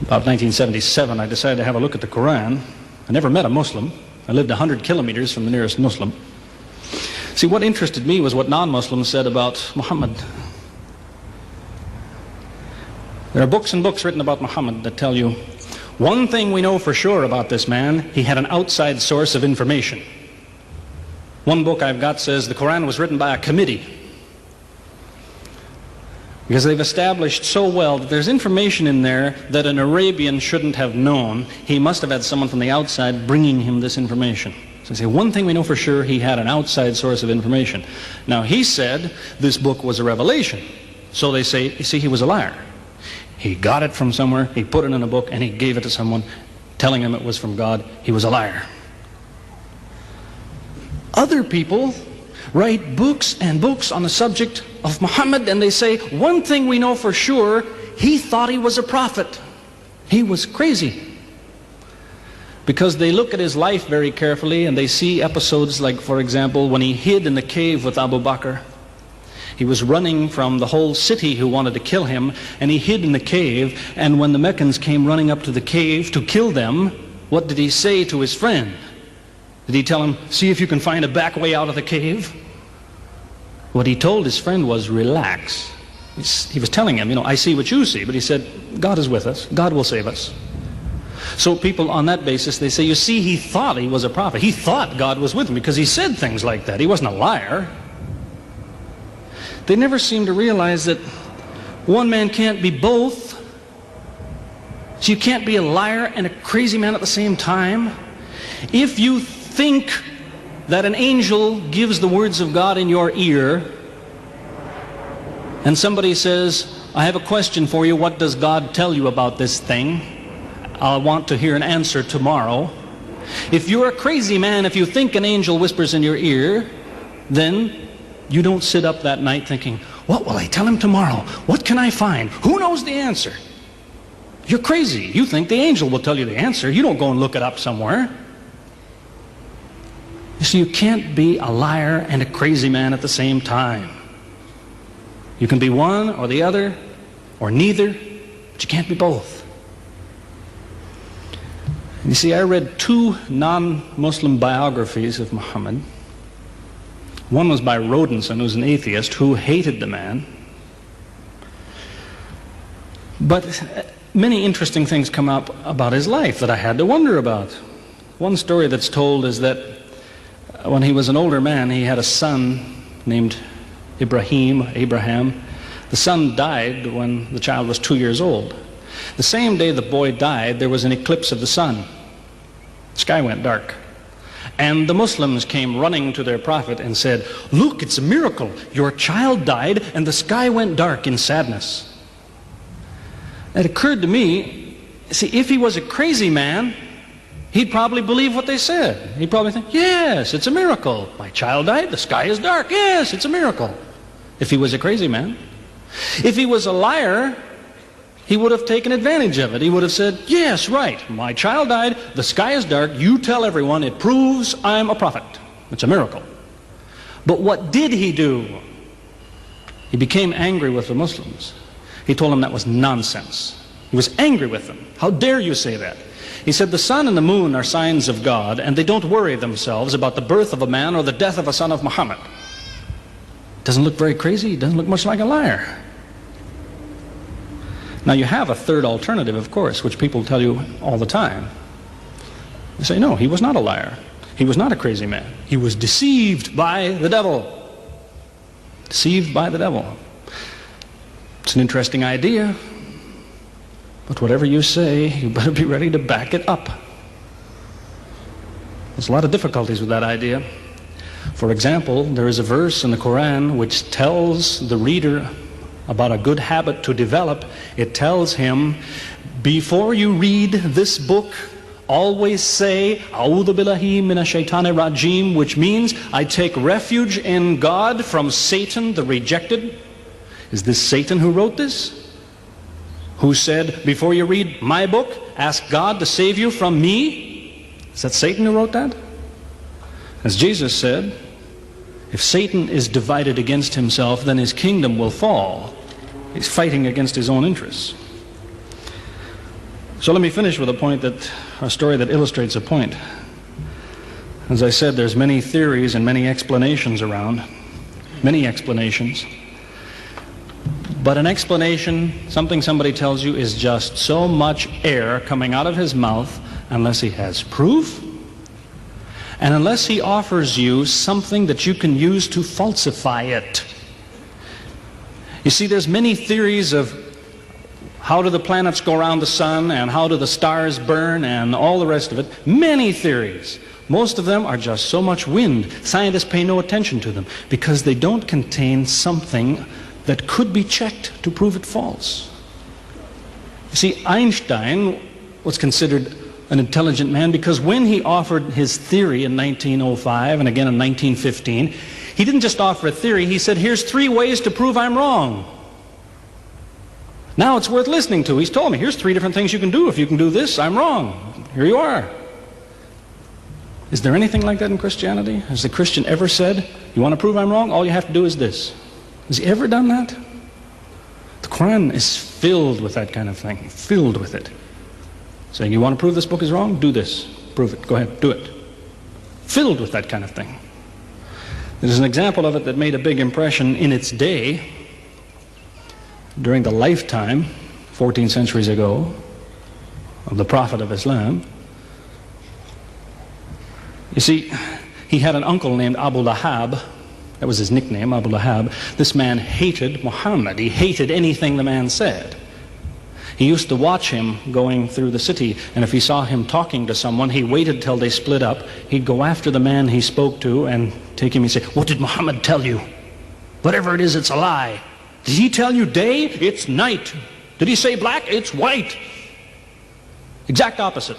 About 1977, I decided to have a look at the Quran. I never met a Muslim. I lived 100 kilometers from the nearest Muslim. See, what interested me was what non-Muslims said about Muhammad. There are books and books written about Muhammad that tell you, one thing we know for sure about this man, he had an outside source of information. One book I've got says the Quran was written by a committee, because they've established so well that there's information in there that an Arabian shouldn't have known. He must have had someone from the outside bringing him this information. So they say, one thing we know for sure, he had an outside source of information. Now, he said this book was a revelation. So they say, you see, he was a liar. He got it from somewhere, he put it in a book, and he gave it to someone, telling him it was from God. He was a liar. Other people write books and books on the subject of Muhammad, and they say, one thing we know for sure, he thought he was a prophet. He was crazy. Because they look at his life very carefully, and they see episodes like, for example, when he hid in the cave with Abu Bakr. He was running from the whole city who wanted to kill him, and he hid in the cave, and when the Meccans came running up to the cave to kill them, what did he say to his friend? Did he tell him, see if you can find a back way out of the cave? What he told his friend was, relax. He was telling him, I see what you see, but he said, God is with us. God will save us. So people on that basis, they say, you see, he thought he was a prophet. He thought God was with him because he said things like that. He wasn't a liar. They never seem to realize that one man can't be both. So you can't be a liar and a crazy man at the same time. If you think that an angel gives the words of God in your ear, and somebody says, I have a question for you, what does God tell you about this thing? I want to hear an answer tomorrow. If you're a crazy man, if you think an angel whispers in your ear, then you don't sit up that night thinking, what will I tell him tomorrow? What can I find? Who knows the answer? You're crazy. You think the angel will tell you the answer. You don't go and look it up somewhere. You see, you can't be a liar and a crazy man at the same time. You can be one or the other, or neither, but you can't be both. You see, I read two non-Muslim biographies of Muhammad. One was by Rodenson, who's an atheist, who hated the man. But many interesting things come up about his life that I had to wonder about. One story that's told is that when he was an older man, he had a son named Abraham. The son died when the child was 2 years old. The same day the boy died, there was an eclipse of the sun. The sky went dark. And the Muslims came running to their prophet and said, look, it's a miracle. Your child died and the sky went dark in sadness. It occurred to me, see, if he was a crazy man, he'd probably believe what they said. He'd probably think, yes, it's a miracle. My child died, the sky is dark. Yes, it's a miracle. If he was a crazy man. If he was a liar, he would have taken advantage of it. He would have said, yes, right, my child died, the sky is dark, you tell everyone, it proves I'm a prophet. It's a miracle. But what did he do? He became angry with the Muslims. He told them that was nonsense. He was angry with them. How dare you say that? He said the sun and the moon are signs of God, and they don't worry themselves about the birth of a man or the death of a son of Muhammad. Doesn't look very crazy, doesn't look much like a liar. Now you have a third alternative, of course, which people tell you all the time. They say, no, he was not a liar. He was not a crazy man. He was deceived by the devil. Deceived by the devil. It's an interesting idea, but whatever you say, you better be ready to back it up. There's a lot of difficulties with that idea. For example, there is a verse in the Quran which tells the reader about a good habit to develop. It tells him, before you read this book, always say, A'udhu billahi minash shaitani rajim, which means, I take refuge in God from Satan the rejected. Is this Satan who wrote this? Who said, before you read my book, ask God to save you from me? Is that Satan who wrote that? As Jesus said, if Satan is divided against himself, then his kingdom will fall. He's fighting against his own interests. So let me finish with a story that illustrates a point. As I said, there's many theories and many explanations around, many explanations. But an explanation, something somebody tells you, is just so much air coming out of his mouth unless he has proof and unless he offers you something that you can use to falsify it. You see, there's many theories of how do the planets go around the sun and how do the stars burn and all the rest of it. Many theories. Most of them are just so much wind. Scientists pay no attention to them because they don't contain something that could be checked to prove it false. You see, Einstein was considered an intelligent man because when he offered his theory in 1905 and again in 1915, he didn't just offer a theory, he said, here's 3 ways to prove I'm wrong. Now it's worth listening to. He's told me, here's 3 different things you can do. If you can do this, I'm wrong. Here you are. Is there anything like that in Christianity? Has the Christian ever said, you want to prove I'm wrong? All you have to do is this. Has he ever done that? The Quran is filled with that kind of thing, filled with it. Saying, you want to prove this book is wrong? Do this. Prove it. Go ahead. Do it. Filled with that kind of thing. There's an example of it that made a big impression in its day, during the lifetime, 14 centuries ago, of the Prophet of Islam. You see, he had an uncle named Abu Lahab. That was his nickname, Abu Lahab. This man hated Muhammad. He hated anything the man said. He used to watch him going through the city, and if he saw him talking to someone, he waited till they split up. He'd go after the man he spoke to and take him and say, what did Muhammad tell you? Whatever it is, it's a lie. Did he tell you day? It's night. Did he say black? It's white. Exact opposite.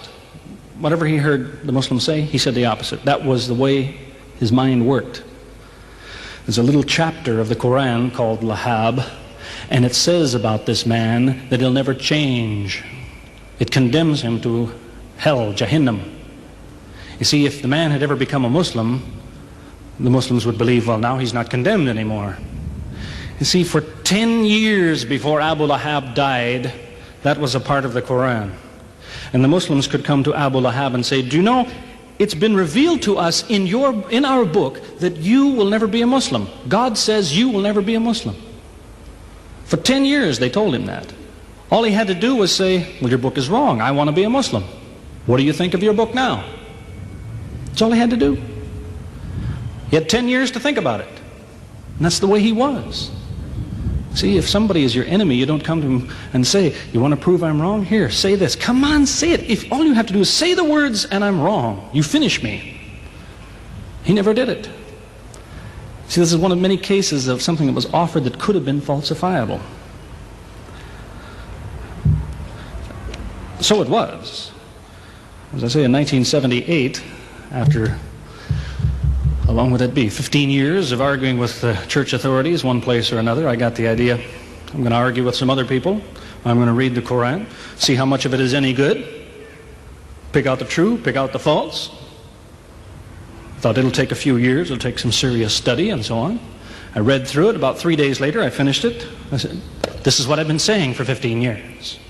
Whatever he heard the Muslims say, he said the opposite. That was the way his mind worked. There's a little chapter of the Quran called Lahab, and it says about this man that he'll never change. It condemns him to hell, Jahannam. You see, if the man had ever become a Muslim, the Muslims would believe, well, now he's not condemned anymore. You see, for 10 years before Abu Lahab died, that was a part of the Quran. And the Muslims could come to Abu Lahab and say, do you know, it's been revealed to us in our book that you will never be a Muslim. God says you will never be a Muslim. For 10 years they told him that. All he had to do was say, well, your book is wrong. I want to be a Muslim. What do you think of your book now? That's all he had to do. He had 10 years to think about it. And that's the way he was. See, if somebody is your enemy, you don't come to him and say, you want to prove I'm wrong? Here, say this. Come on, say it. If all you have to do is say the words and I'm wrong, you finish me. He never did it. See, this is one of many cases of something that was offered that could have been falsifiable. So it was. As I say, in 1978, after, how long would that be? 15 years of arguing with the church authorities, one place or another, I got the idea. I'm going to argue with some other people. I'm going to read the Quran, see how much of it is any good, pick out the true, pick out the false. Thought it'll take a few years, it'll take some serious study and so on. I read through it. About 3 days later, I finished it. I said, this is what I've been saying for 15 years.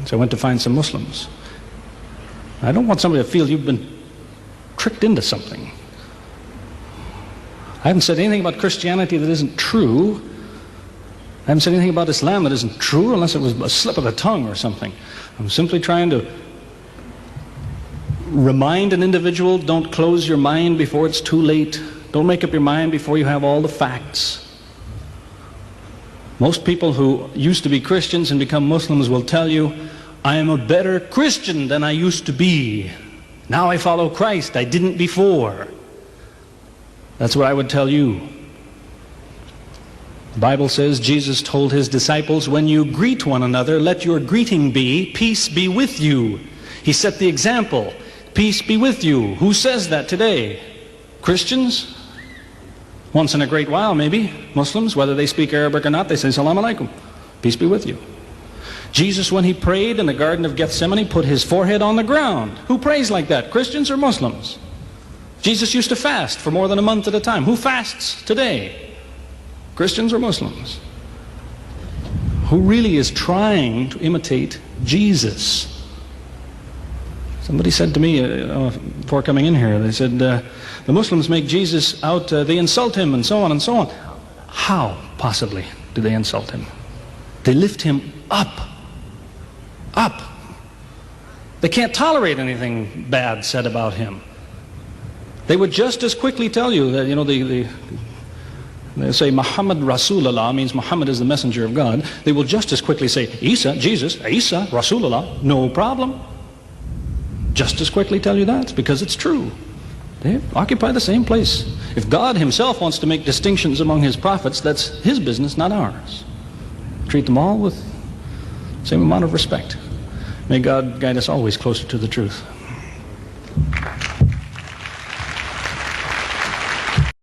So I went to find some Muslims. I don't want somebody to feel you've been tricked into something. I haven't said anything about Christianity that isn't true. I haven't said anything about Islam that isn't true unless it was a slip of the tongue or something. I'm simply trying to remind an individual, don't close your mind before it's too late. Don't make up your mind before you have all the facts. Most people who used to be Christians and become Muslims will tell you, I am a better Christian than I used to be. Now I follow Christ. I didn't before. That's what I would tell you. The Bible says Jesus told his disciples, when you greet one another, let your greeting be, peace be with you. He set the example. Peace be with you. Who says that today? Christians? Once in a great while, maybe. Muslims, whether they speak Arabic or not, they say, Salaam alaikum. Peace be with you. Jesus, when he prayed in the Garden of Gethsemane, put his forehead on the ground. Who prays like that? Christians or Muslims? Jesus used to fast for more than a month at a time. Who fasts today? Christians or Muslims? who really is trying to imitate Jesus. Somebody said to me before coming in here, they said, the Muslims make Jesus out, they insult him and so on and so on. How, possibly, do they insult him? They lift him up. Up. They can't tolerate anything bad said about him. They would just as quickly tell you that, you know, they say Muhammad Rasulullah means Muhammad is the messenger of God. They will just as quickly say Isa, Jesus, Isa, Rasulullah, no problem. Just as quickly tell you that, because it's true. They occupy the same place. If God himself wants to make distinctions among his prophets, that's his business, not ours. Treat them all with the same amount of respect. May God guide us always closer to the truth.